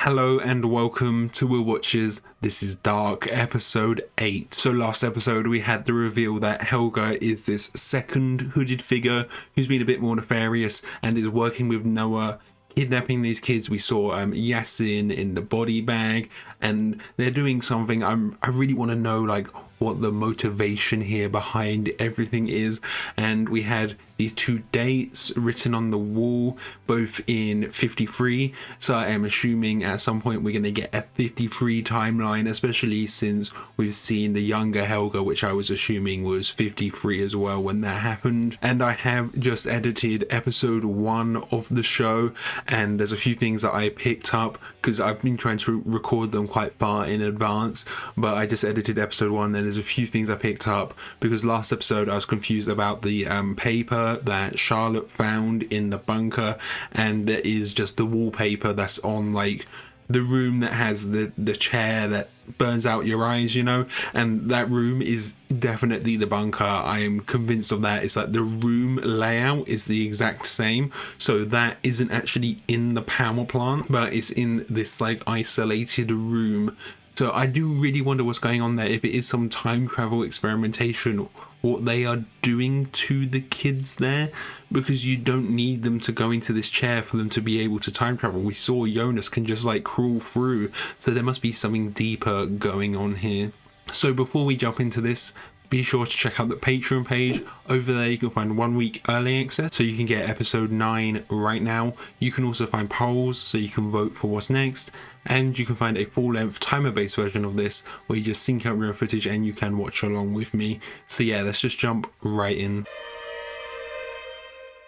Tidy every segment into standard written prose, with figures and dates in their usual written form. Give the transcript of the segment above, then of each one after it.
Hello and welcome to Will Watchers. This is Dark, episode 8. So last episode we had the reveal that Helga is this second hooded figure who's been a bit more nefarious and is working with Noah, kidnapping these kids. We saw Yasin in the body bag, and they're doing something. I really want to know like what the motivation here behind everything is. And we had these two dates written on the wall, both in 53, so I am assuming at some point we're going to get a 53 timeline, especially since we've seen the younger Helga, which I was assuming was 53 as well when that happened. And I have just edited episode 1 of the show, and there's a few things that I picked up because I've been trying to record them quite far in advance, but I just edited episode 1 and there's a few things I picked up because last episode I was confused about the paper that Charlotte found in the bunker, and there is just the wallpaper that's on like the room that has the chair that burns out your eyes, you know, and that room is definitely the bunker. I am convinced of that. It's like the room layout is the exact same, so that isn't actually in the power plant, but it's in this like isolated room. So I do really wonder what's going on there, if it is some time travel experimentation, what they are doing to the kids there, because you don't need them to go into this chair for them to be able to time travel. We saw Jonas can just like crawl through, so there must be something deeper going on here. So before we jump into this, be sure to check out the Patreon page. Over there you can find 1 week early access, so you can get episode 9 right now. You can also find polls, so you can vote for what's next, and you can find a full-length timer-based version of this where you just sync up real footage and you can watch along with me. So yeah, let's just jump right in.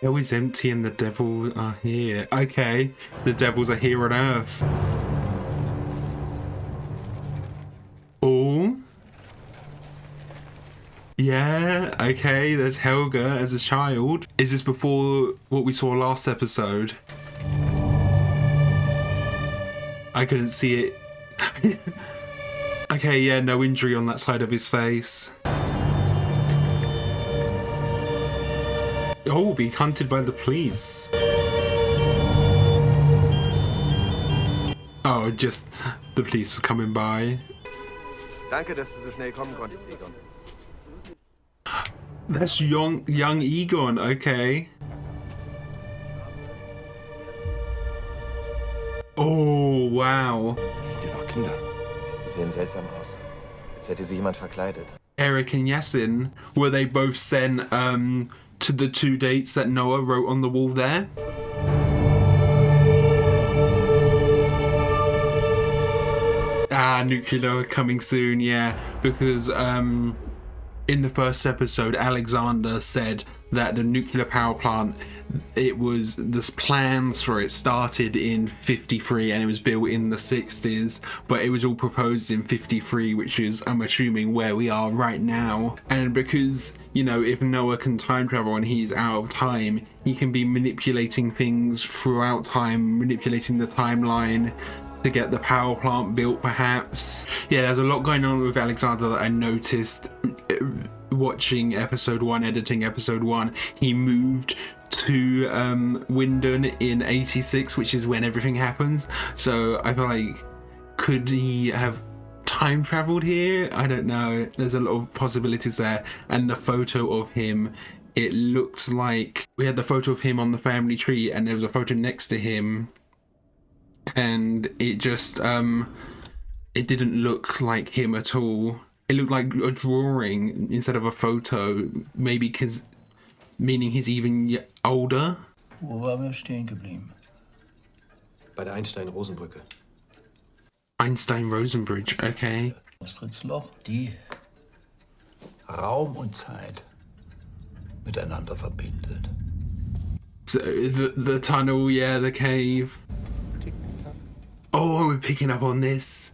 Hell is empty and the devils are here. Okay, the devils are here on Earth. Oh. Yeah, okay, there's Helga as a child. Is this before what we saw last episode? I couldn't see it. Okay, yeah, no injury on that side of his face. Oh, being hunted by the police. Oh, just the police was coming by. Danke, dass du so schnell kommen konntest, Egon. That's young Egon, okay. Oh, wow. Das sind ja noch Kinder. Sie sehen seltsam aus. Als hätte sie jemand verkleidet. Eric and Yasin, were they both sent to the 2 dates that Noah wrote on the wall there? Ah, nuclear coming soon, yeah. Because in the first episode, Alexander said that the nuclear power plant, it was, the plans for it started in 53 and it was built in the 60s, but it was all proposed in 53, which is, I'm assuming, where we are right now. And because, you know, if Noah can time travel and he's out of time, he can be manipulating things throughout time, manipulating the timeline to get the power plant built, perhaps. Yeah, there's a lot going on with Alexander that I noticed watching episode 1, editing episode 1. He moved to Wyndon in 86, which is when everything happens. So I feel like, could he have time traveled here? I don't know. There's a lot of possibilities there. And the photo of him, it looked like we had the photo of him on the family tree and there was a photo next to him, and it just it didn't look like him at all. It looked like a drawing instead of a photo, maybe because meaning he's even older. Wo waren wir stehen geblieben? Bei der Einstein-Rosenbrücke. Einstein-Rosenbridge, okay. Austrittsloch, die Raum und Zeit miteinander verbindet. So the tunnel, yeah, the cave. Oh, we're picking up on this.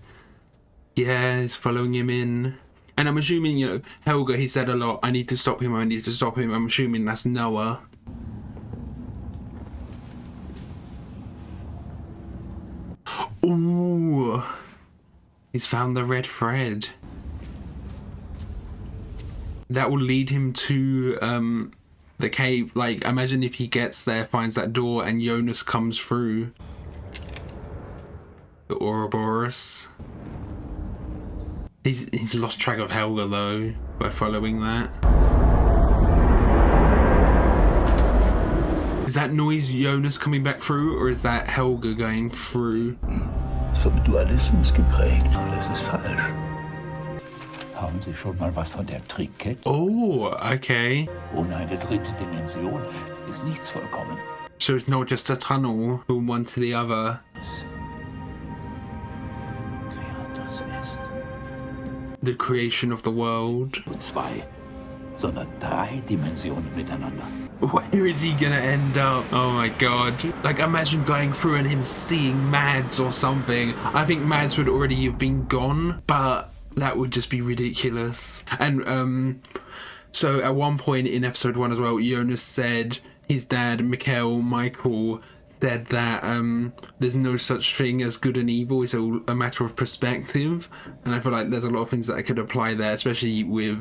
Yeah, he's following him in. And I'm assuming, you know, Helga, he said a lot, I need to stop him, I need to stop him. I'm assuming that's Noah. Ooh. He's found the red thread. That will lead him to the cave. Like, imagine if he gets there, finds that door, and Jonas comes through. The Ouroboros. He's lost track of Helga though by following that. Is that noise Jonas coming back through, or is that Helga going through? Vom Dualismus geprägt. Alles ist falsch. Haben Sie schon mal was von der Trickkette? Oh, okay. Ohne eine dritte Dimension ist nichts vollkommen. So it's not just a tunnel from one to the other. The creation of the world. Nur zwei, sondern 3 Dimensionen miteinander. Where is he gonna end up? Oh my god. Like, imagine going through and him seeing Mads or something. I think Mads would already have been gone, but that would just be ridiculous. And so at one point in episode 1 as well, Jonas said his dad, Michael, said that there's no such thing as good and evil. It's all a matter of perspective. And I feel like there's a lot of things that I could apply there, especially with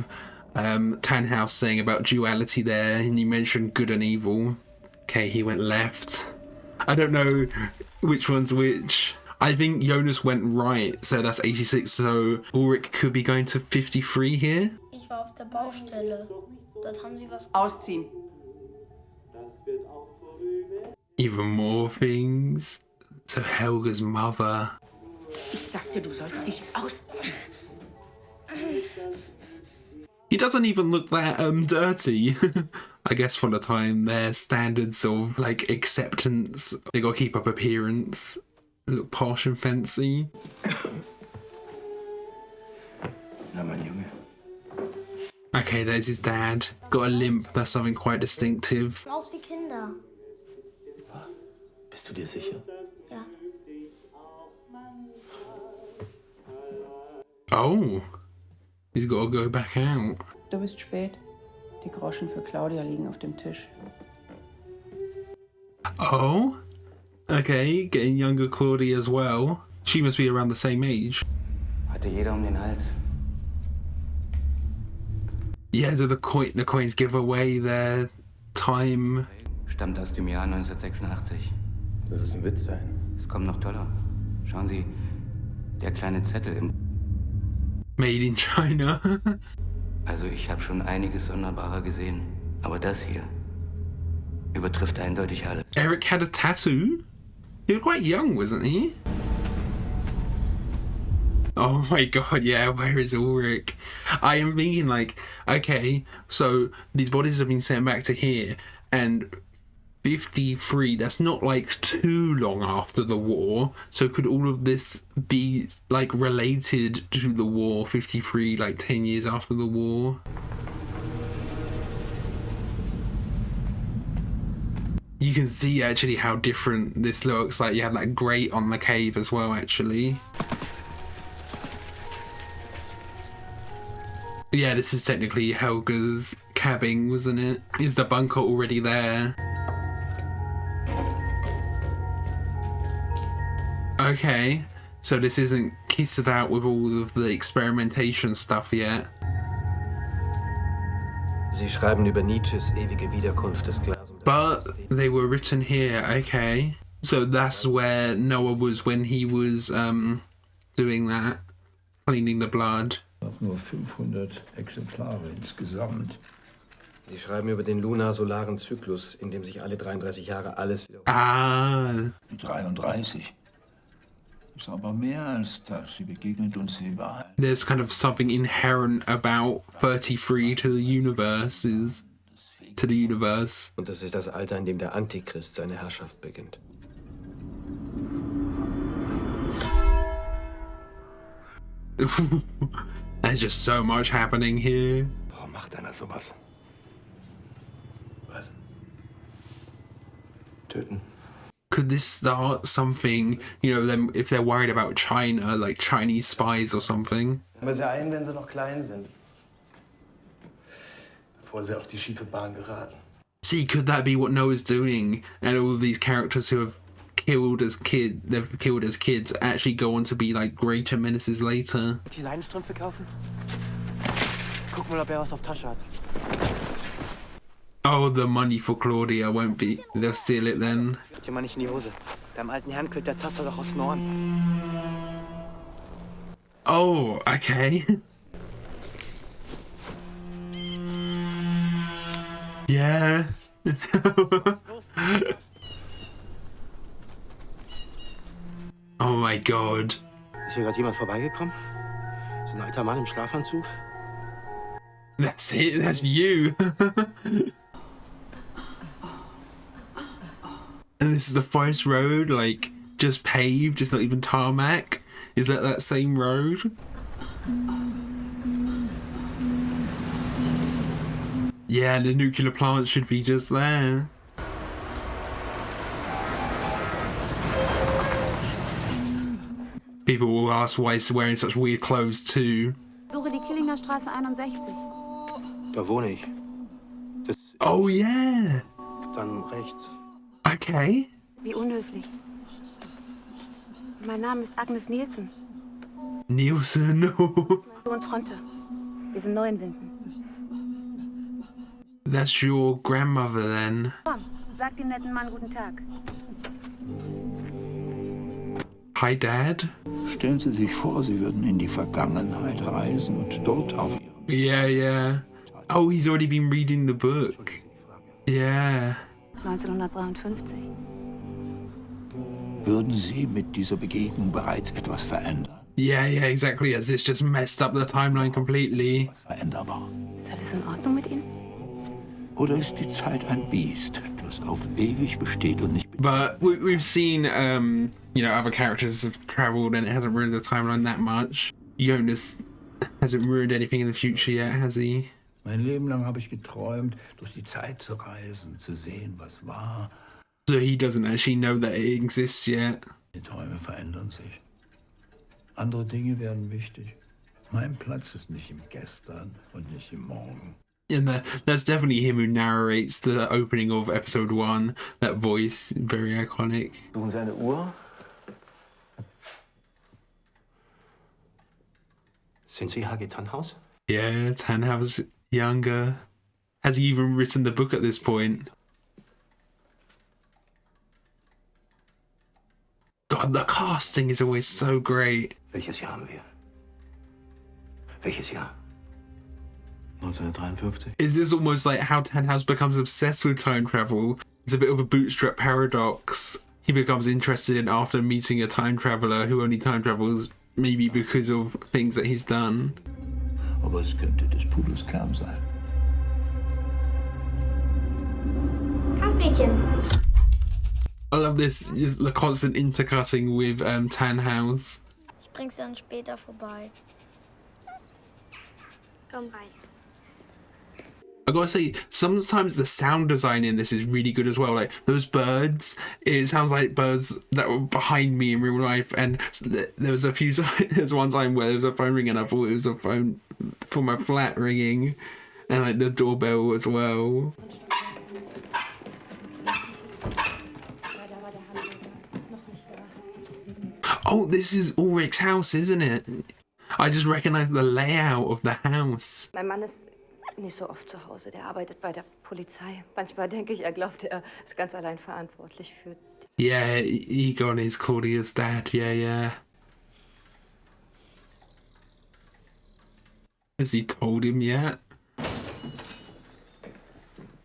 Tannhaus saying about duality there, and you mentioned good and evil. Okay, he went left. I don't know which one's which. I think Jonas went right, so that's 86, so Ulrich could be going to 53 here. Ich war auf der Baustelle. Dort haben sie was... Ausziehen. Even more things. So Helga's mother. Ich sagte, du sollst dich ausziehen. He doesn't even look that dirty. I guess for the time, their standards of like acceptance, they gotta keep up appearance, look posh and fancy. Na, mein Junge. Okay, there's his dad. Got a limp, that's something quite distinctive. Aus wie Kinder. Bist du dir sicher? Ja. Oh, he's got to go back out. Du bist spät. Die Groschen für Claudia liegen auf dem Tisch. Oh, okay, getting younger Claudia as well. She must be around the same age. Hatte jeder den Hals. Yeah, do the coins give away their time? Stammt aus dem Jahr 1986. Soll das ein Witz sein? Es kommt noch toller. Schauen Sie, der kleine Zettel im... Made in China. Also ich habe schon einiges sonderbarer gesehen. Aber das hier übertrifft eindeutig alles. Eric had a tattoo? He was quite young, wasn't he? Oh my god, yeah, where is Ulrich? I am thinking like, okay, so these bodies have been sent back to here, and 53, that's not like too long after the war, so could all of this be like related to the war? 53, like 10 years after the war? You can see actually how different this looks. Like you have that grate on the cave as well, actually. Yeah, this is technically Helga's cabin, wasn't it? Is the bunker already there? Okay, so this isn't kitted out with all of the experimentation stuff yet. Sie schreiben über Nietzsches ewige Wiederkunft des Glas. But they were written here, okay. So that's where Noah was when he was doing that, cleaning the blood. Nur 500 Exemplare insgesamt. Sie schreiben über den lunarsolaren Zyklus, in dem sich alle 33 Jahre alles wiederholt. Ah, 33. Ist aber mehr als das. Sie begegnet uns überall. there's kind of something inherent about 33 to the universe. Und das ist das Alter, in dem der Antichrist seine Herrschaft beginnt. There's just so much happening here. Warum macht einer sowas? Was? Töten? Could this start something, you know, them if they're worried about China, like Chinese spies or something? Aber sie ein, wenn sie noch klein sind. Bevor sie auf die schiefe Bahn geraten. See, could that be what Noah's doing? And all of these characters who have they've killed as kids actually go on to be like greater menaces later. Die Seidenstrümpfe kaufen? Guck mal, ob was auf Tasche hat. Oh, the money for Claudia won't be. They'll steal it then. Tritt dir mal nicht in die Hose. Deinem alten Herrn quillt der Zaster doch aus den Ohren. Oh, okay. Yeah. Oh my god. Ist hier gerade jemand vorbeigekommen? So ein alter Mann im Schlafanzug? That's it, that's you. And this is the forest road, like, just paved, it's not even tarmac. Is that same road? Yeah, the nuclear plant should be just there. People will ask why he's wearing such weird clothes too. Suche die Killinger Straße 61. Da wohne ich. Das Oh yeah. dann rechts. Wie Okay. unhöflich. Mein Name ist Agnes Nielsen. Nielsen. Mein Sohn Tronte. Wir sind neu in Winden. That's your grandmother then. Komm, sag dem netten Mann guten Tag. Hi, Dad. Stellen Sie sich vor, Sie würden in die Vergangenheit reisen und dort auf Ihrem Yeah. Oh, he's already been reading the book. Yeah. 1953. Würden Sie mit dieser Begegnung bereits etwas verändern? Yeah, exactly. As it's just messed up the timeline completely. Veränderbar. Ist alles in Ordnung mit Ihnen? Oder ist die Zeit ein Biest, das auf ewig besteht und nicht... But we've seen, other characters have travelled and it hasn't ruined the timeline that much. Jonas hasn't ruined anything in the future yet, has he? Mein Leben lang habe ich geträumt, durch die Zeit zu reisen, zu sehen, was war. So he doesn't actually know that it exists yet. Die Träume verändern sich. Andere Dinge werden wichtig. Mein Platz ist nicht im Gestern und nicht im Morgen. And that's definitely him who narrates the opening of episode 1. That voice, very iconic. Suchen Sie eine Uhr? Sind Sie Hagi Tannhaus? Yeah, Tannhaus younger. Has he even written the book at this point? God, the casting is always so great. Welches Jahr haben wir? Welches Jahr? 1953. Is this almost like how Tannhaus becomes obsessed with time travel? It's a bit of a bootstrap paradox. He becomes interested in after meeting a time traveler who only time travels maybe because of things that he's done. Aber es könnte des Pudels Kern sein. Komm, Mädchen. I love this, just the constant intercutting with Tannhaus. Ich bring's dann später vorbei. Komm rein. I gotta say, sometimes the sound design in this is really good as well. Like those birds, it sounds like birds that were behind me in real life. And there was there's one time where there was a phone ring and I thought it was a phone for my flat ringing, and like the doorbell as well. Oh, this is Ulrich's house, isn't it? I just recognize the layout of the house. Mein Mann ist nicht so oft zu Hause. Der arbeitet bei der Polizei. Manchmal denke ich, er glaubt, er ist ganz allein verantwortlich für... Yeah, Egon is Claudia's dad. Yeah. Has he told him yet?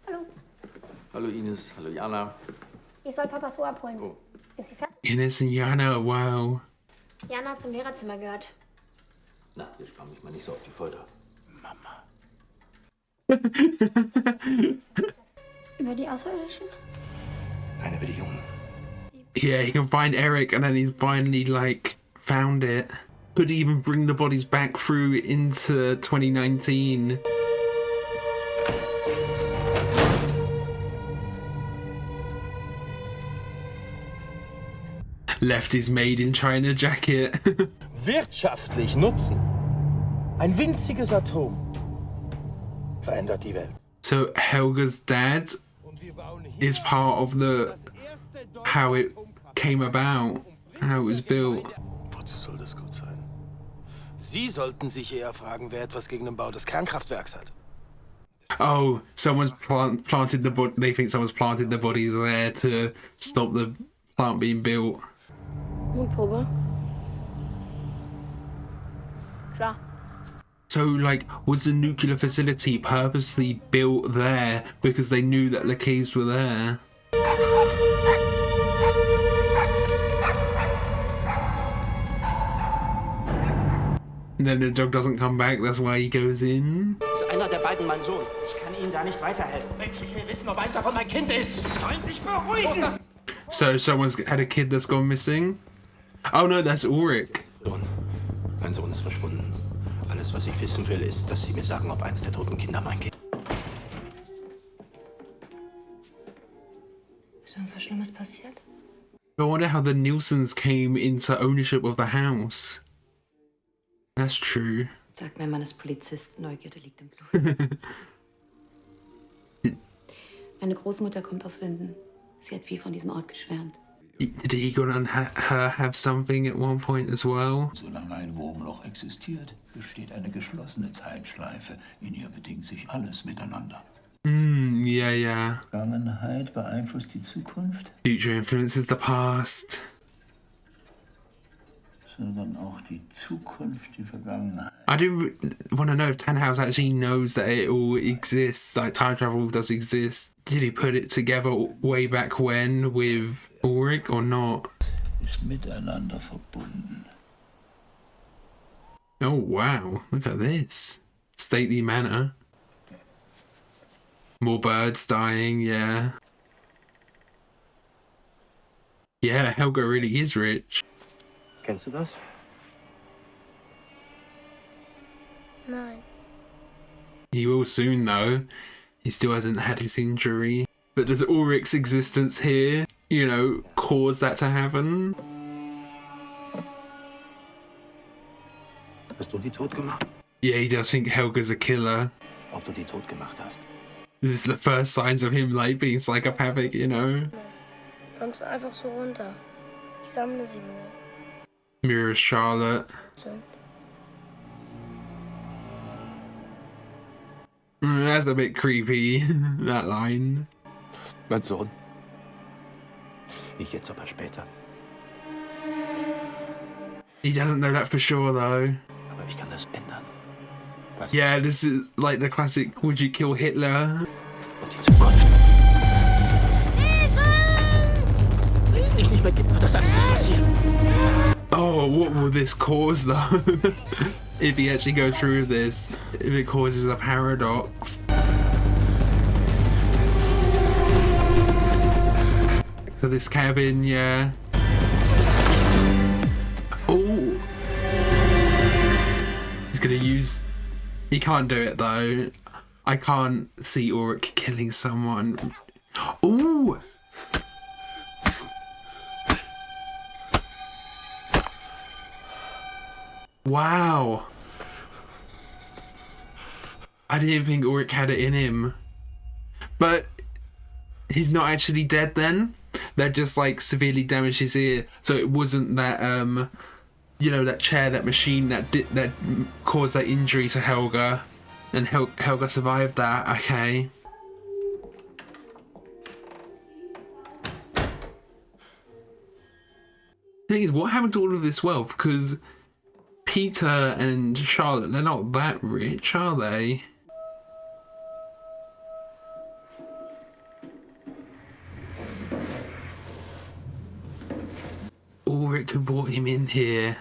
Hallo. Hallo Ines, hallo Jana. Ich soll Papas Uhr abholen. Oh. Ist sie fertig? Ines and Jana, wow. Jana hat zum Lehrerzimmer gehört. Na, jetzt spann mich mal nicht so auf die Folter. Mama. Über die Außerirdischen? Nein, über die Jungen. Yeah, he can find Eric and then he's finally like found it. Could even bring the bodies back through into 2019. Left his made in China jacket. Wirtschaftlich nutzen. Ein winziges Atom verändert die Welt. So Helga's dad is part of the how it came about, how it was built. Wozu soll das gut sein? Sie sollten sich eher fragen, wer etwas gegen den Bau des Kernkraftwerks hat. Oh, someone's planted the body. They think someone's planted the body there to stop the plant being built. Mundprobe. Klar. So, like, was the nuclear facility purposely built there because they knew that the caves were there? And then the dog doesn't come back, that's why he goes in. Ist einer der beiden mein Sohn? Ich kann Ihnen da nicht weiterhelfen. Mensch, ich will wissen, ob eins davon mein Kind ist. Sie sollen sich beruhigen. So, someone's had a kid that's gone missing? Oh no, that's Ulrich. Mein Sohn ist verschwunden. Alles, was ich wissen will, ist, dass Sie mir sagen, ob eins der toten Kinder mein Kind. Ist irgendwas Schlimmes passiert? I wonder how the Nielsens came into ownership of the house. That's true. Sagt mir, man ist Polizist. Neugierde liegt im Blut. Meine Großmutter kommt aus Winden. Sie hat viel von diesem Ort geschwärmt. Did Egon and her have something at one point as well? Solange ein Wurmloch existiert, besteht eine geschlossene Zeitschleife. In ihr bedingt sich alles miteinander. Yeah. Vergangenheit beeinflusst die Zukunft, Future influences the past. sondern auch die Zukunft die Vergangenheit. I do want to know if Tannhaus actually knows that it all exists, like time travel does exist. Did he put it together way back when with Ulrich or not? Ist miteinander verbunden. Oh wow, look at this. Stately manor. More birds dying, yeah. Yeah, Helga really is rich. Kennst du das? Nein. He will soon though. He still hasn't had his injury. But does Ulrich's existence here, you know, cause that to happen? Hast du die tot gemacht? Yeah, he does think Helga's a killer. Ob du die tot gemacht hast? This is the first signs of him like being psychopathic, you know? Kommst einfach so runter. Ich sammle sie nur. Mirrors Charlotte. That's a bit creepy, that line. Mein Sohn. Nicht jetzt, aber später. He doesn't know that for sure though. Aber ich kann das ändern. Was? Yeah, this is like the classic would you kill Hitler? Und die Zukunft. Wenn es dich nicht mehr gibt, wird das alles nicht passieren. Oh, what will this cause though? If he actually goes through with this, if it causes a paradox. So this cabin, yeah. Oh! He's gonna use... He can't do it though. I can't see Ulrich killing someone. Oh! Wow. I didn't think Ulrich had it in him. But he's not actually dead then? That just like severely damaged his ear. So it wasn't that you know, that chair, that machine that caused that injury to Helga, and Helga survived that. Okay. The thing is, what happened to all of this wealth? Because Peter and Charlotte, they're not that rich, are they? Ulrich could brought him in here.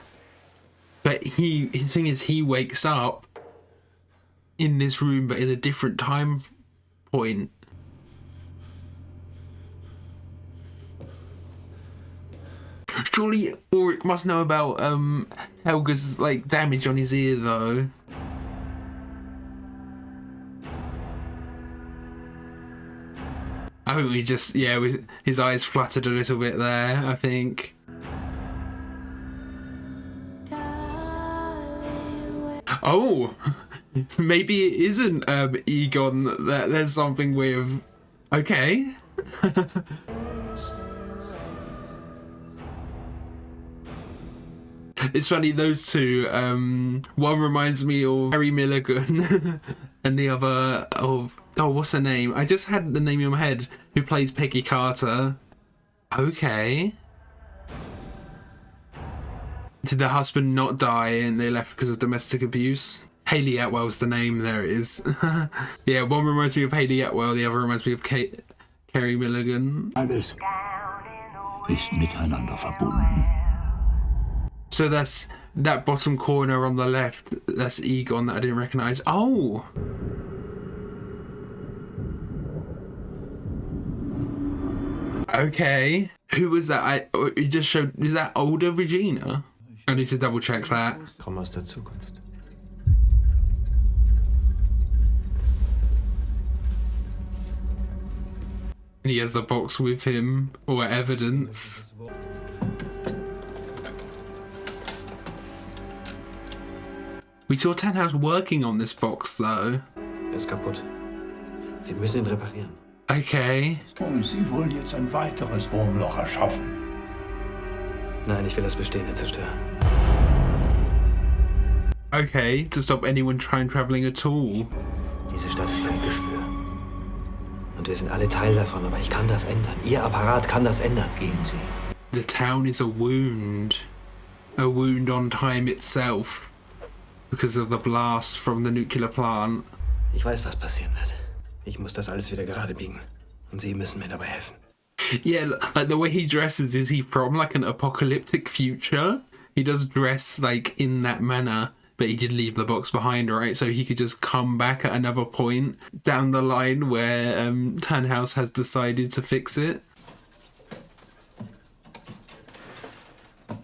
But his thing is, he wakes up in this room, but in a different time point. Surely Ulrich must know about Helga's like damage on his ear though. I think we just, yeah, his eyes fluttered a little bit there, I think. Oh, maybe it isn't Egon that there's something with. Okay. It's funny, those two, one reminds me of Harry Milligan and the other, oh, what's her name? I just had the name in my head, who plays Peggy Carter. Okay. Did the husband not die and they left because of domestic abuse? Hayley Atwell's the name, there it is. Yeah, one reminds me of Hayley Atwell, the other reminds me of Carey Mulligan. Alles ist miteinander verbunden. So that's that bottom corner on the left, that's Egon that I didn't recognise. Oh! Okay. Who was that? It just showed, is that older Regina? I need to double check that. Komm aus der Zukunft. And he has the box with him, or evidence. We saw Tannhaus working on this box though. Ist kaputt. Sie müssen ihn reparieren. Okay. Und Sie wollen jetzt ein weiteres Wurmloch erschaffen. Nein, ich will das Bestehende zerstören. Okay, to stop anyone time traveling at all. Diese Stadt ist ein Geschwür. Und wir sind alle Teil davon, aber ich kann das ändern. Ihr Apparat kann das ändern. Gehen Sie. The town is a wound. A wound on time itself. Because of the blast from the nuclear plant. Ich weiß, was passieren wird. Ich muss das alles wieder gerade biegen. Und Sie müssen mir dabei helfen. Yeah, like the way he dresses, is he from like an apocalyptic future? He does dress like in that manner, but he did leave the box behind, right? So he could just come back at another point down the line where Tannhaus has decided to fix it.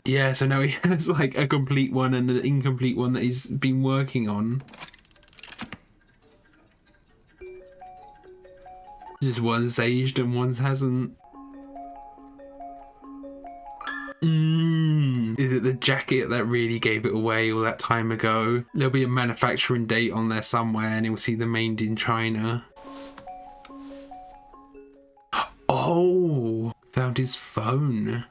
Yeah, so now he has like a complete one and an incomplete one that he's been working on. Just one's aged and one's hasn't. Is it the jacket that really gave it away all that time ago? There'll be a manufacturing date on there somewhere and you'll see the made in China. Oh, found his phone.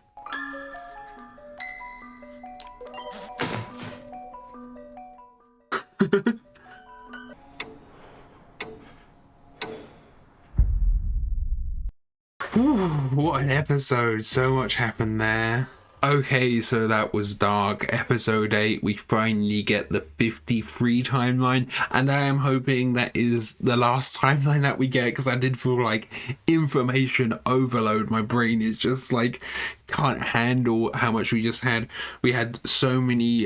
What an episode, so much happened there. Okay, so that was Dark episode 8. We finally get the 53 timeline, and I am hoping that is the last timeline that we get, because I did feel like information overload. My brain is just like can't handle how much we just had. We had so many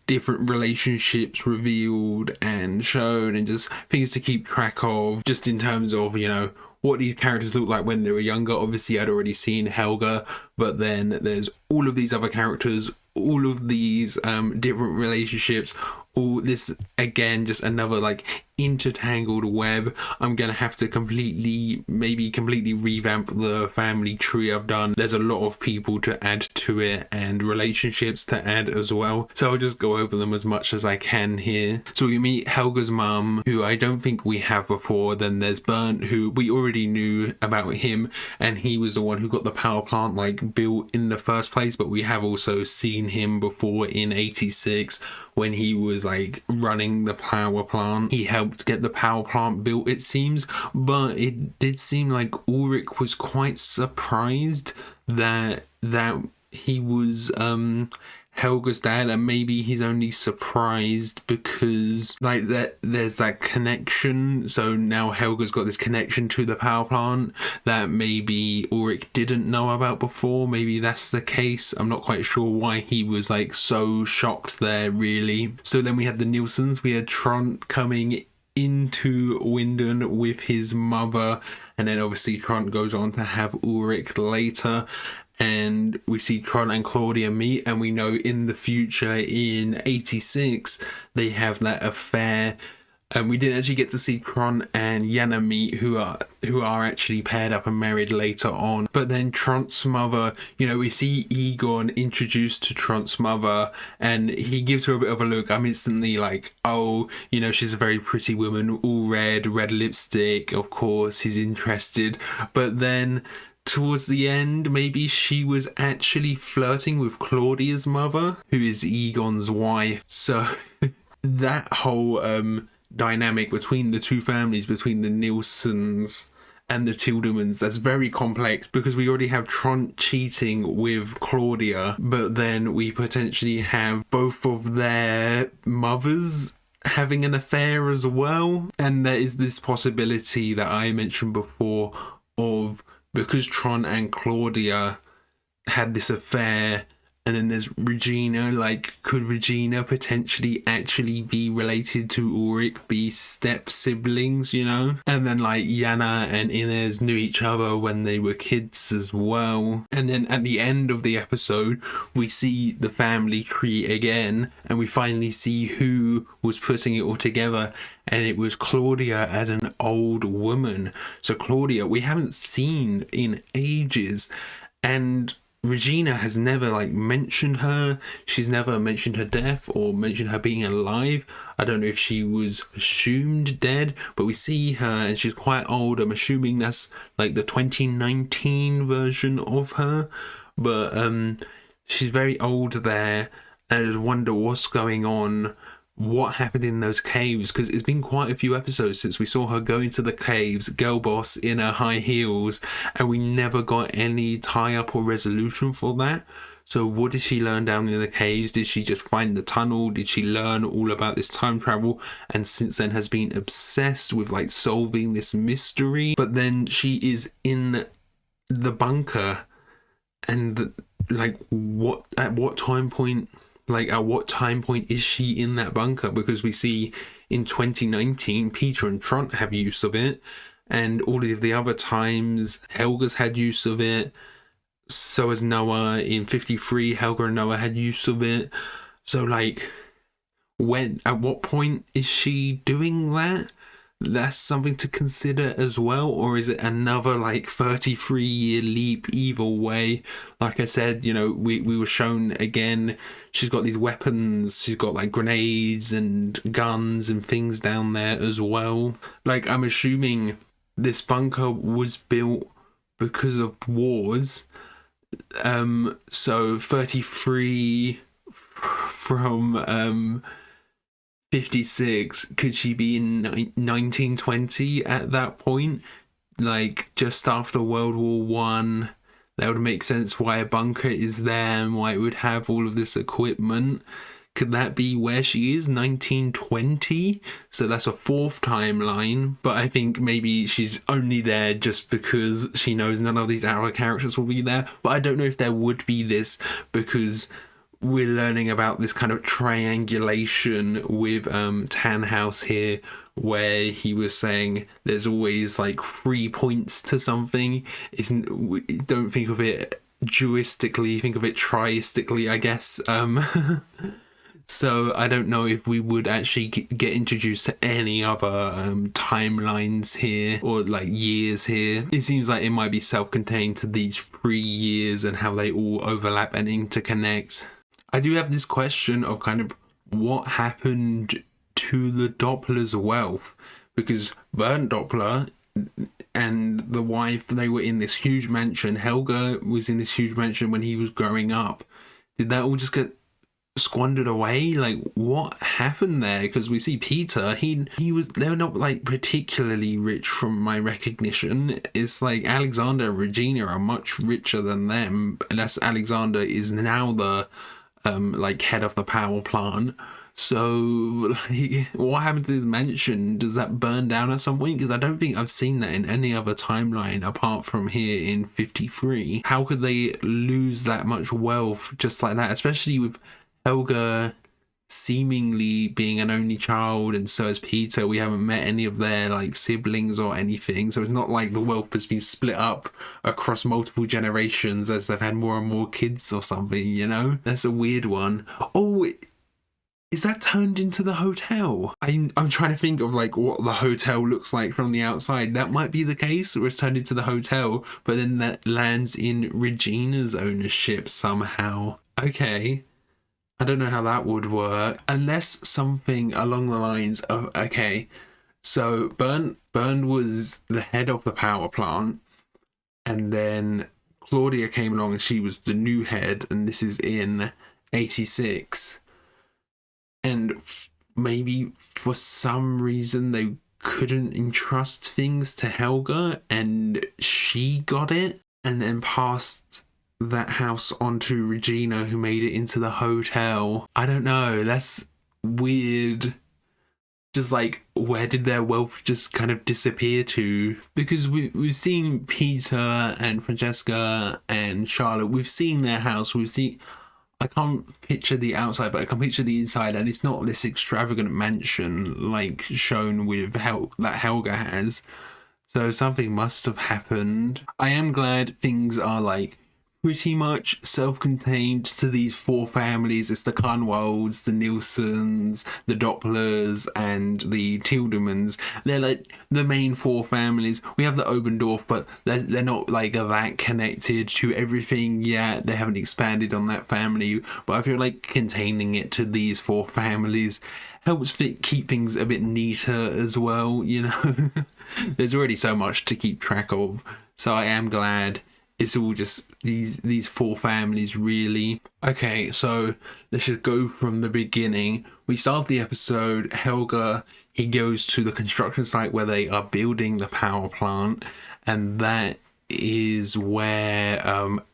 different relationships revealed and shown, and just things to keep track of, just in terms of, you know, what these characters look like when they were younger. Obviously I'd already seen Helga, but then there's all of these other characters, all of these different relationships, all this, again, just another like intertangled web. I'm gonna have to completely revamp the family tree I've done. There's a lot of people to add to it and relationships to add as well, so I'll just go over them as much as I can here. So we meet Helga's mum, who I don't think we have before. Then there's Bernd, who we already knew about him, and he was the one who got the power plant like built in the first place, but we have also seen him before in 86 when he was like running the power plant. He helped get the power plant built, it seems, but it did seem like Ulrich was quite surprised that he was Helga's dad, and maybe he's only surprised because like that there's that connection. So now Helga's got this connection to the power plant that maybe Ulrich didn't know about before. Maybe that's the case. I'm not quite sure why he was like so shocked there, really. So then we had the Nilssons. We had Trond coming into Winden with his mother, and then obviously Trond goes on to have Ulrich later. And we see Trond and Claudia meet, and we know in the future in 86 they have that affair. And we didn't actually get to see Trond and Jana meet, who are actually paired up and married later on. But then Trond's mother, you know, we see Egon introduced to Trond's mother, and he gives her a bit of a look. I'm instantly like, oh, you know, she's a very pretty woman, all red lipstick. Of course, he's interested. But then towards the end, maybe she was actually flirting with Claudia's mother, who is Egon's wife. So that whole dynamic between the two families, between the Nilssons and the Tiedemanns, that's very complex, because we already have Trant cheating with Claudia, but then we potentially have both of their mothers having an affair as well. And there is this possibility that I mentioned before of, because Trant and Claudia had this affair, and then there's Regina, like, could Regina potentially actually be related to Ulrich, be step siblings, you know? And then like Jana and Inez knew each other when they were kids as well. And then at the end of the episode, we see the family tree again, and we finally see who was putting it all together, and it was Claudia as an old woman. So Claudia, we haven't seen in ages, and Regina has never like mentioned her. She's never mentioned her death or mentioned her being alive. I don't know if she was assumed dead, but we see her and she's quite old. I'm assuming that's like the 2019 version of her, but she's very old there, and I just wonder what's going on. What happened in those caves, because it's been quite a few episodes since we saw her go into the caves, girl boss in her high heels, and we never got any tie-up or resolution for that. So what did she learn down in the caves? Did she just find the tunnel? Did she learn all about this time travel, and since then has been obsessed with like solving this mystery? But then she is in the bunker, and like at what time point is she in that bunker? Because we see in 2019 Peter and Trant have use of it, and all of the other times Helga's had use of it, so has Noah. In 53 Helga and Noah had use of it. So like, at what point is she doing that? That's something to consider as well. Or is it another like 33-year leap either way? Like I said, you know, we were shown again, she's got these weapons, she's got like grenades and guns and things down there as well. Like, I'm assuming this bunker was built because of wars. So 33 from 56, could she be in 1920 at that point, like just after World War One? That would make sense why a bunker is there and why it would have all of this equipment. Could that be where she is, 1920? So that's a fourth timeline, but I think maybe she's only there just because she knows none of these other characters will be there. But I don't know if there would be this, because we're learning about this kind of triangulation with Tannhaus here, where he was saying there's always like 3 points to something. Don't think of it duistically, think of it triistically, I guess. So I don't know if we would actually get introduced to any other timelines here, or like years here. It seems like it might be self-contained to these 3 years and how they all overlap and interconnect. I do have this question of kind of what happened to the Doppler's wealth, because Bernd Doppler and the wife, they were in this huge mansion. Helga was in this huge mansion when he was growing up. Did that all just get squandered away? Like, what happened there? Because we see Peter, they're not like particularly rich from my recognition. It's like Alexander and Regina are much richer than them, unless Alexander is now the like head of the power plant. So like, what happened to this mansion? Does that burn down at some point? Because I don't think I've seen that in any other timeline apart from here in 53. How could they lose that much wealth just like that, especially with Helga seemingly being an only child, and so is Peter. We haven't met any of their like siblings or anything, so it's not like the wealth has been split up across multiple generations as they've had more and more kids or something, you know? That's a weird one. Oh, is that turned into the hotel? I'm trying to think of like what the hotel looks like from the outside. That might be the case, or it's turned into the hotel, but then that lands in Regina's ownership somehow. Okay. I don't know how that would work, unless something along the lines of, okay, so Bernd was the head of the power plant, and then Claudia came along and she was the new head, and this is in 86. And maybe for some reason they couldn't entrust things to Helga and she got it and then passed that house on to Regina, who made it into the hotel. I don't know, that's weird. Just like, where did their wealth just kind of disappear to? Because we've seen Peter and Francesca and Charlotte, we've seen their house, I can't picture the outside, but I can picture the inside, and it's not this extravagant mansion like shown with that Helga has. So something must have happened. I am glad things are like pretty much self-contained to these four families. It's the Kahnwalds, the Nilssons, the Dopplers, and the Tielemans. They're like the main four families. We have the Obendorf, but they're not like that connected to everything yet. They haven't expanded on that family, but I feel like containing it to these four families helps keep things a bit neater as well, you know. There's already so much to keep track of, so I am glad it's all just these four families, really. Okay, so let's just go from the beginning. We start the episode, Helga, he goes to the construction site where they are building the power plant, and that is where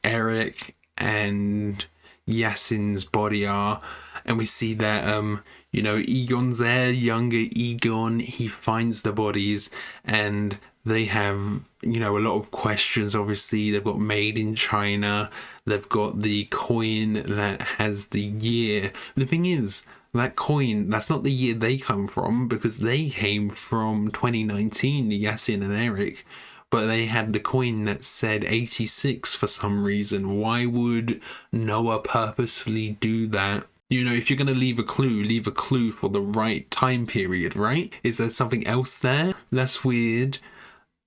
Eric and Yasin's body are. And we see that, you know, Egon's there, younger Egon, he finds the bodies, and they have, you know, a lot of questions. Obviously, they've got made in China. They've got the coin that has the year. The thing is, that coin, that's not the year they come from, because they came from 2019, Yasin and Eric. But they had the coin that said 86 for some reason. Why would Noah purposefully do that? You know, if you're going to leave a clue for the right time period, right? Is there something else there? That's weird.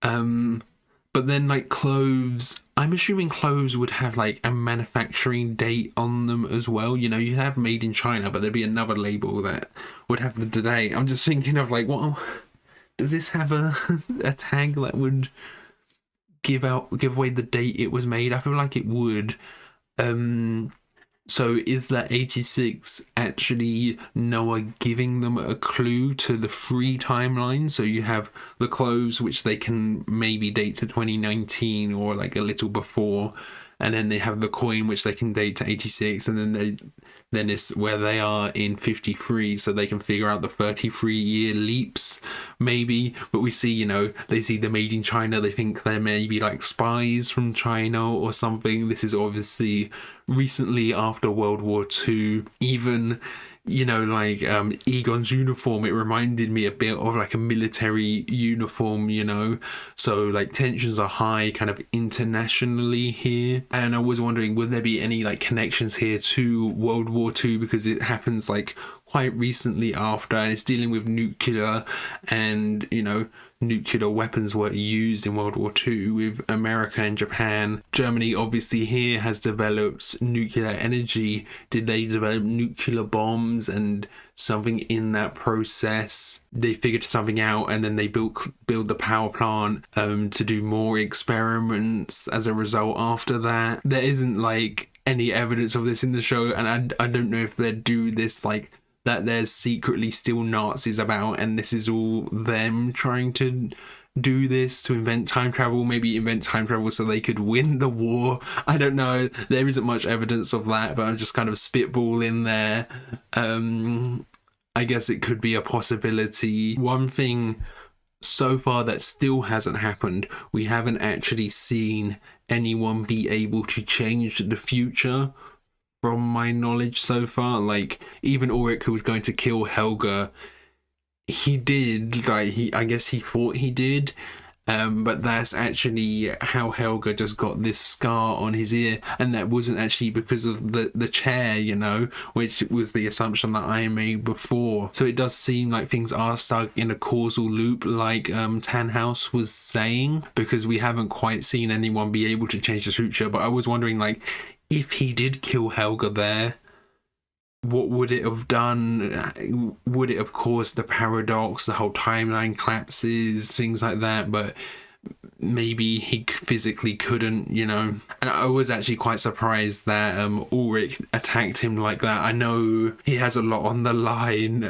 But then like clothes, I'm assuming clothes would have like a manufacturing date on them as well. You know, you have made in China, but there'd be another label that would have the date. I'm just thinking of like, what does this have a tag that would give away the date it was made? I feel like it would. So is that 86 actually Noah giving them a clue to the free timeline? So you have the clothes, which they can maybe date to 2019 or like a little before, and then they have the coin, which they can date to 86, and then it's where they are in 53, so they can figure out the 33-year leaps, maybe. But we see, you know, they see the made in China, they think they're maybe like spies from China or something. This is obviously recently after World War II. Even, you know, like Egon's uniform, it reminded me a bit of like a military uniform, you know. So like tensions are high kind of internationally here, and I was wondering, would there be any like connections here to World War II, because it happens like quite recently after, and it's dealing with nuclear, and you know, nuclear weapons were used in World War II with America and Japan. Germany obviously here has developed nuclear energy. Did they develop nuclear bombs, and something in that process they figured something out, and then they build the power plant to do more experiments as a result after that? There isn't like any evidence of this in the show, and I don't know if they do this like that there's secretly still Nazis about, and this is all them trying to do this to invent time travel, maybe invent time travel so they could win the war. I don't know. There isn't much evidence of that, but I'm just kind of spitballing there. I guess it could be a possibility. One thing so far that still hasn't happened, we haven't actually seen anyone be able to change the future. From my knowledge so far, like even Ulrich, who was going to kill Helga, he did, like I guess he thought he did, but that's actually how Helga just got this scar on his ear, and that wasn't actually because of the chair, you know, which was the assumption that I made before. So it does seem like things are stuck in a causal loop, like Tannhaus was saying, because we haven't quite seen anyone be able to change the future. But I was wondering, like, if he did kill Helga there, what would it have done? Would it have caused the paradox, the whole timeline collapses, things like that? But maybe he physically couldn't, you know. And I was actually quite surprised that Ulrich attacked him like that. I know he has a lot on the line,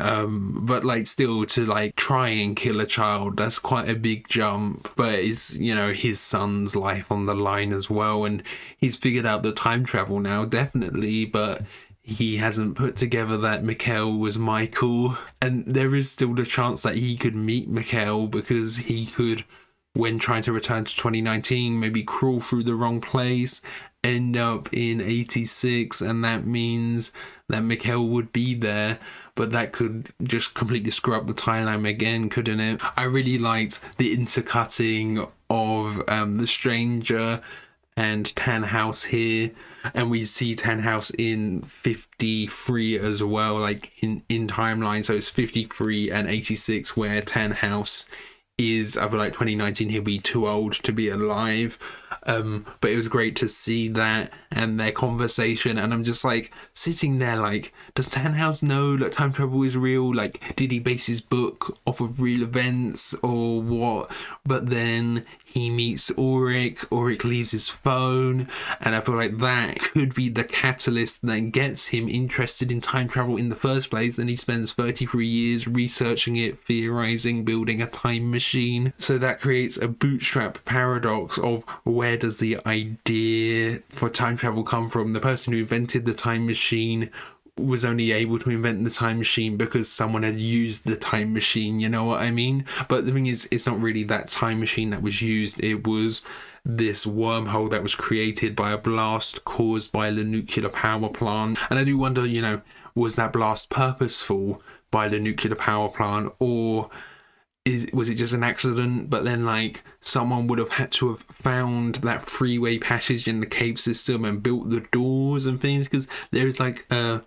but like still to like try and kill a child, that's quite a big jump. But it's, you know, his son's life on the line as well, and he's figured out the time travel now, definitely, but he hasn't put together that Mikhail was Michael. And there is still the chance that he could meet Mikhail, because he could, when trying to return to 2019, maybe crawl through the wrong place, end up in 86, and that means that Mikhail would be there, but that could just completely screw up the timeline again, couldn't it? I really liked the intercutting of the Stranger and Tannhaus here, and we see Tannhaus in 53 as well, like in timeline, so it's 53 and 86 where Tannhaus is, I feel like 2019 he'll be too old to be alive, but it was great to see that and their conversation, and I'm just like sitting there like, does Tannhaus know that time travel is real? Like, did he base his book off of real events or what? But then he meets Ulrich leaves his phone, and I feel like that could be the catalyst that gets him interested in time travel in the first place, and he spends 33 years researching it, theorizing, building a time machine. So that creates a bootstrap paradox of, where does the idea for time travel come from? The person who invented the time machine was only able to invent the time machine because someone had used the time machine, you know what I mean? But the thing is, it's not really that time machine that was used, it was this wormhole that was created by a blast caused by the nuclear power plant. And I do wonder, you know, was that blast purposeful by the nuclear power plant, or was it just an accident? But then like someone would have had to have found that freeway passage in the cave system and built the doors and things, because there's like a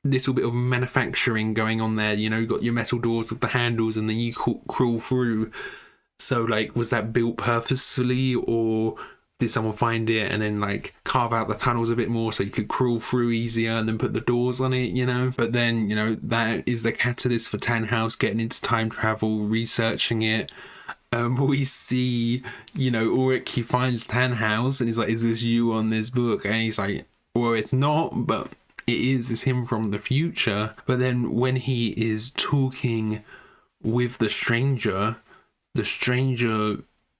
little bit of manufacturing going on there, you know, you got your metal doors with the handles and then you crawl through. So like, was that built purposefully, or did someone find it and then like carve out the tunnels a bit more so you could crawl through easier and then put the doors on it, you know? But then, you know, that is the catalyst for Tannhaus getting into time travel, researching it. We see, you know, Ulrich, he finds Tannhaus and he's like, is this you on this book? And he's like, well, it's not, but it is, it's him from the future. But then when he is talking with the Stranger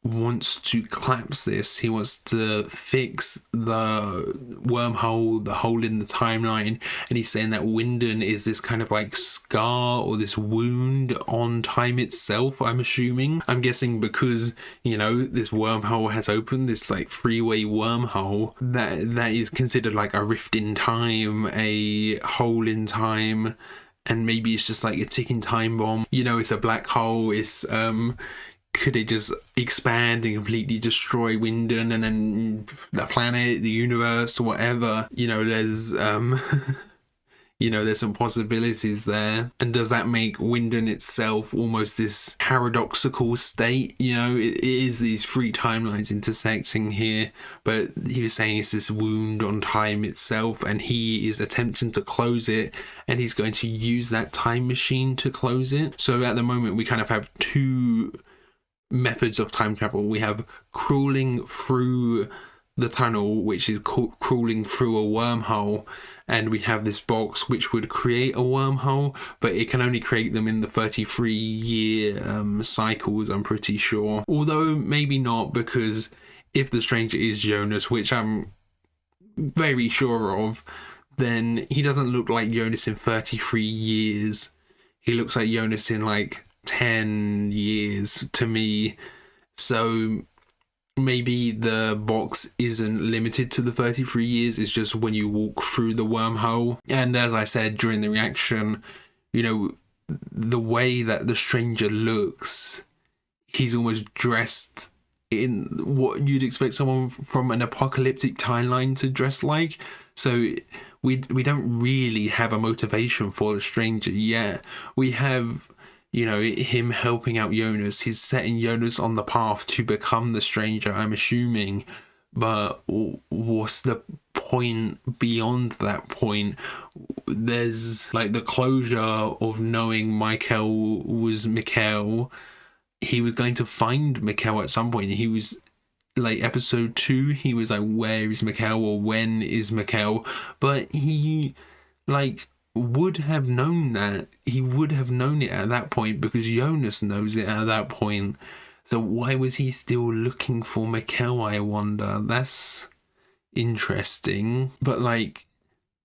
wants to collapse this. He wants to fix the wormhole, the hole in the timeline, and he's saying that Winden is this kind of like scar or this wound on time itself, I'm assuming. I'm guessing because, you know, this wormhole has opened, this like freeway wormhole, that is considered like a rift in time, a hole in time, and maybe it's just like a ticking time bomb. You know, it's a black hole, it's could it just expand and completely destroy Winden and then the planet, the universe, or whatever? You know, there's you know, there's some possibilities there. And does that make Winden itself almost this paradoxical state? You know, it is these three timelines intersecting here, but he was saying it's this wound on time itself, and he is attempting to close it, and he's going to use that time machine to close it. So at the moment, we kind of have two methods of time travel. We have crawling through the tunnel, which is crawling through a wormhole, and we have this box which would create a wormhole, but it can only create them in the 33-year cycles, I'm pretty sure. Although maybe not, because if the Stranger is Jonas, which I'm very sure of, then he doesn't look like Jonas in 33 years. He looks like Jonas in like 10 years to me. So maybe the box isn't limited to the 33 years, it's just when you walk through the wormhole. And as I said during the reaction, you know, the way that the Stranger looks, he's almost dressed in what you'd expect someone from an apocalyptic timeline to dress like. So we don't really have a motivation for the Stranger yet. We have, you know, him helping out Jonas. He's setting Jonas on the path to become the Stranger, I'm assuming. But what's the point beyond that point? There's like the closure of knowing Mikhail was Mikhail, he was going to find Mikkel at some point. He was like episode 2, he was like, where is Mikkel, or when is Mikkel? But he like would have known that. He would have known it at that point because Jonas knows it at that point. So why was he still looking for Mikkel, I wonder? That's interesting. But like,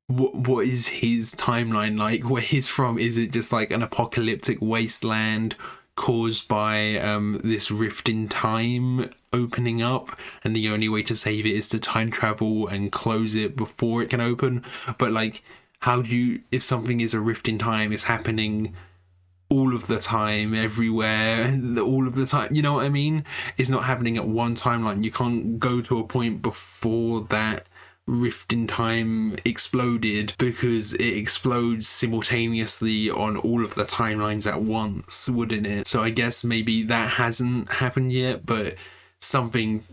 what is his timeline like? Where he's from? Is it just like an apocalyptic wasteland caused by this rift in time opening up, and the only way to save it is to time travel and close it before it can open? But like, how do you, if something is a rift in time, is happening all of the time, everywhere, all of the time, you know what I mean? It's not happening at one timeline. You can't go to a point before that rift in time exploded, because it explodes simultaneously on all of the timelines at once, wouldn't it? So I guess maybe that hasn't happened yet, but something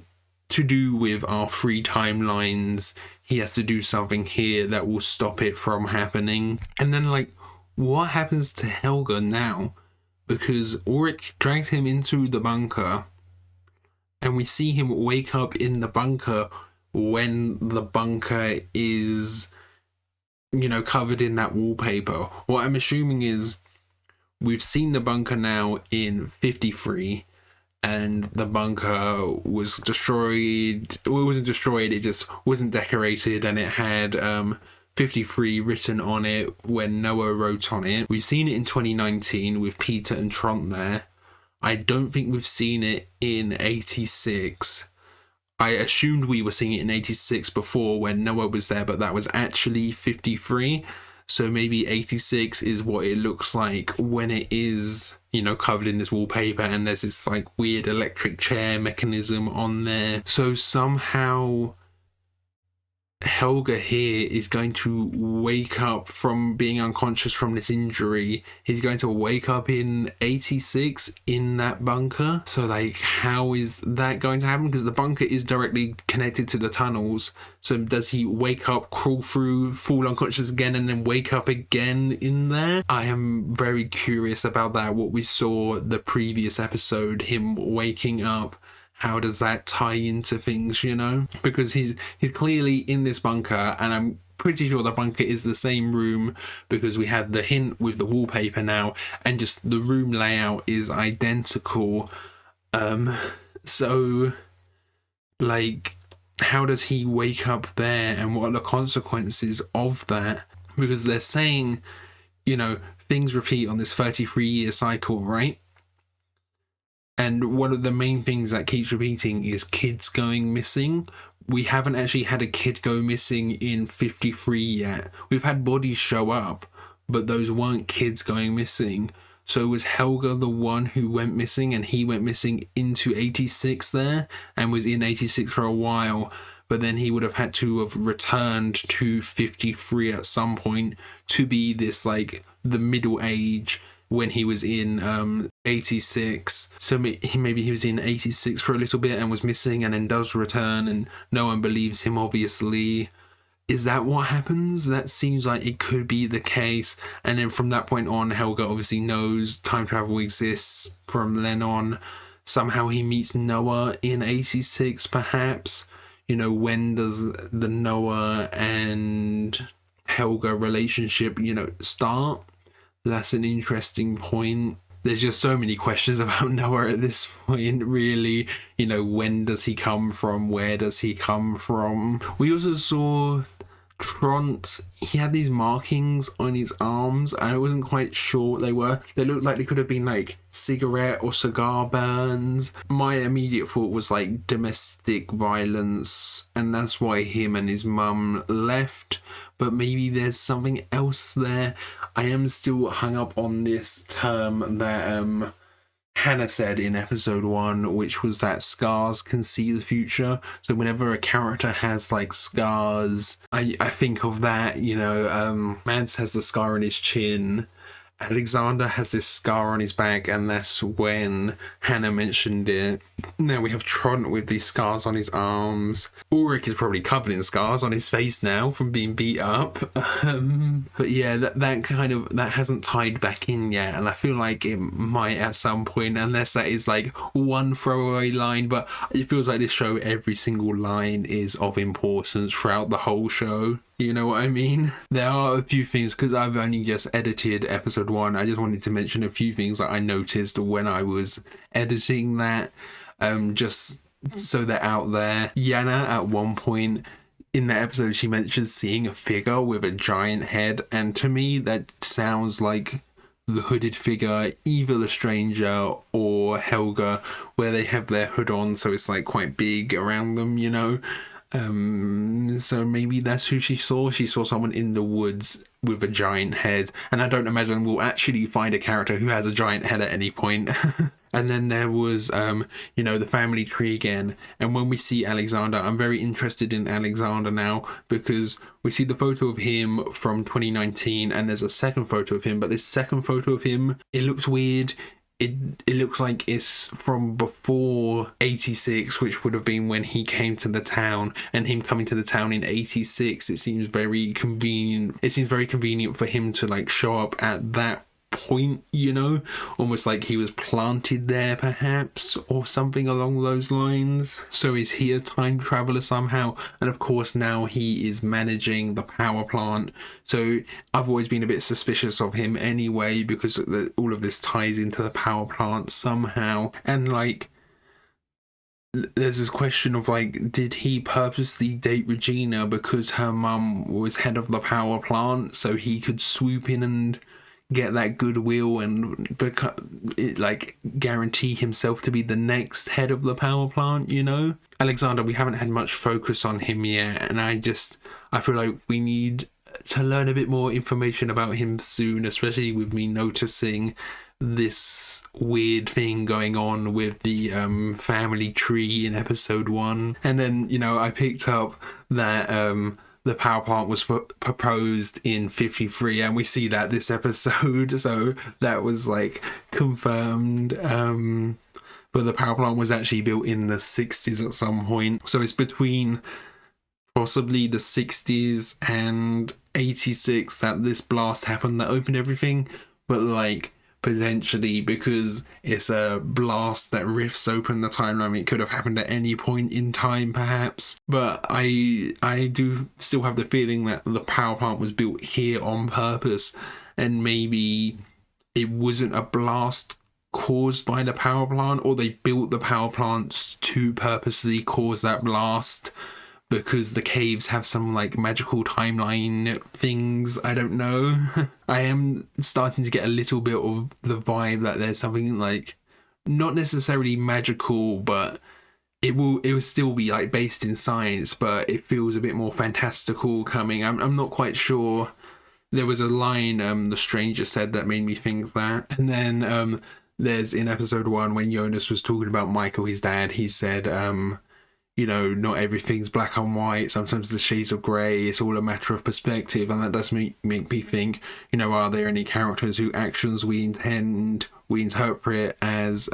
to do with our 3 timelines, he has to do something here that will stop it from happening. And then like, what happens to Helge now? Because Ulrich drags him into the bunker, and we see him wake up in the bunker when the bunker is, you know, covered in that wallpaper. What I'm assuming is we've seen the bunker now in 53, and the bunker was destroyed. Well, it wasn't destroyed, it just wasn't decorated, and it had 53 written on it when Noah wrote on it. We've seen it in 2019 with Peter and Trond there. I don't think we've seen it in 86. I assumed we were seeing it in 86 before when Noah was there, but that was actually 53. So maybe 86 is what it looks like when it is, you know, covered in this wallpaper, and there's this like weird electric chair mechanism on there. So somehow Helge here is going to wake up from being unconscious from this injury. He's going to wake up in 86 in that bunker. So like, how is that going to happen? Because the bunker is directly connected to the tunnels. So does he wake up, crawl through, fall unconscious again, and then wake up again in there? I am very curious about that. What we saw the previous episode, him waking up, how does that tie into things, you know? Because he's clearly in this bunker, and I'm pretty sure the bunker is the same room, because we had the hint with the wallpaper now, and just the room layout is identical. So like, how does he wake up there, and what are the consequences of that? Because they're saying, you know, things repeat on this 33-year cycle, right? And one of the main things that keeps repeating is kids going missing. We haven't actually had a kid go missing in 53 yet. We've had bodies show up, but those weren't kids going missing. So was Helge the one who went missing, and he went missing into 86 there and was in 86 for a while, but then he would have had to have returned to 53 at some point to be this like the middle age when he was in 86. So maybe he was in 86 for a little bit and was missing, and then does return, and no one believes him, obviously. Is that what happens? That seems like it could be the case. And then from that point on, Helge obviously knows time travel exists from then on. Somehow he meets Noah in 86, perhaps. You know, when does the Noah and Helge relationship, you know, start? That's an interesting point. There's just so many questions about Noah at this point, really. You know, when does he come from? Where does he come from? We also saw Trond. He had these markings on his arms, and I wasn't quite sure what they were. They looked like they could have been like cigarette or cigar burns. My immediate thought was like domestic violence, and that's why him and his mum left. But maybe there's something else there. I am still hung up on this term that Hannah said in episode 1, which was that scars can see the future. So whenever a character has like scars, I think of that, you know. Mads has the scar on his chin, Alexander has this scar on his back, and that's when Hannah mentioned it. Now we have Trond with these scars on his arms. Ulrich is probably covered in scars on his face now from being beat up. But yeah, that hasn't tied back in yet, and I feel like it might at some point, unless that is like one throwaway line. But it feels like this show, every single line is of importance throughout the whole show. You know what I mean? There are a few things, because I've only just edited episode 1, I just wanted to mention a few things that I noticed when I was editing that, just so they're out there. Yana, at one point in the episode, she mentions seeing a figure with a giant head, and to me that sounds like the hooded figure, either the stranger or Helga, where they have their hood on, so it's like quite big around them, you know. So maybe that's who she saw. She saw someone in the woods with a giant head, and I don't imagine we'll actually find a character who has a giant head at any point. And then there was the family tree again, and when we see Alexander, I'm very interested in Alexander now, because we see the photo of him from 2019 and there's a second photo of him, but this second photo of him, it looks weird. It looks like it's from before 86, which would have been when he came to the town, and him coming to the town in 86, it seems very convenient. It seems very convenient for him to like show up at that point, you know, almost like he was planted there perhaps, or something along those lines. So is he a time traveler somehow? And of course now he is managing the power plant, so I've always been a bit suspicious of him anyway, because all of this ties into the power plant somehow. And like, there's this question of like, did he purposely date Regina because her mum was head of the power plant, so he could swoop in and get that goodwill and guarantee himself to be the next head of the power plant, you know? Alexander, we haven't had much focus on him yet, and I feel like we need to learn a bit more information about him soon, especially with me noticing this weird thing going on with the family tree in episode 1. And then, you know, I picked up that the power plant was proposed in 53, and we see that this episode, so that was like confirmed. But the power plant was actually built in the 60s at some point, so it's between possibly the 60s and 86 that this blast happened that opened everything. But like, potentially, because it's a blast that rifts open the timeline, it could have happened at any point in time perhaps. But I do still have the feeling that the power plant was built here on purpose, and maybe it wasn't a blast caused by the power plant, or they built the power plants to purposely cause that blast because the caves have some like magical timeline things. I don't know. I am starting to get a little bit of the vibe that there's something like not necessarily magical, but it will still be like based in science, but it feels a bit more fantastical coming. I'm not quite sure. There was a line the stranger said that made me think that. And then there's in episode 1 when Jonas was talking about Michael, his dad, he said you know, not everything's black and white, sometimes the shades of grey, it's all a matter of perspective. And that does make me think, you know, are there any characters whose actions we interpret as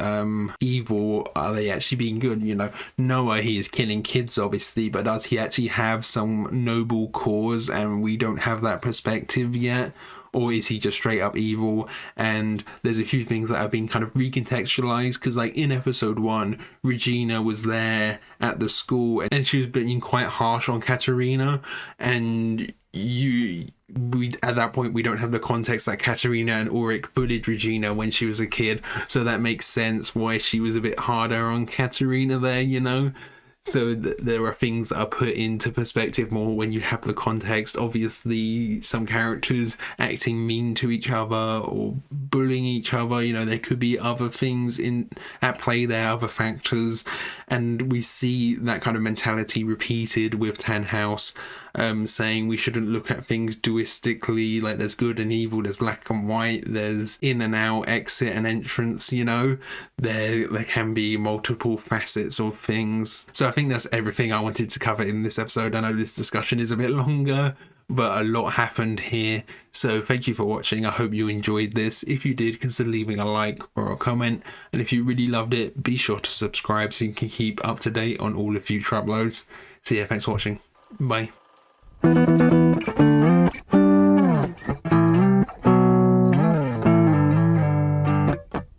evil? Are they actually being good? You know, Noah, he is killing kids obviously, but does he actually have some noble cause and we don't have that perspective yet? Or is he just straight up evil? And there's a few things that have been kind of recontextualized, because like in episode 1, Regina was there at the school and she was being quite harsh on Katerina, and at that point we don't have the context that Katerina and Ulrich bullied Regina when she was a kid, so that makes sense why she was a bit harder on Katerina there, you know. So there are things that are put into perspective more when you have the context. Obviously, some characters acting mean to each other or bullying each other, you know, there could be other things at play there, other factors. And we see that kind of mentality repeated with Tannhaus, saying we shouldn't look at things duistically, like there's good and evil, there's black and white, there's in and out, exit and entrance, you know, there can be multiple facets of things. So I think that's everything I wanted to cover in this episode. I know this discussion is a bit longer, but a lot happened here. So thank you for watching. I hope you enjoyed this. If you did, consider leaving a like or a comment. And if you really loved it, be sure to subscribe so you can keep up to date on all the future uploads. So yeah, thanks for watching. Bye.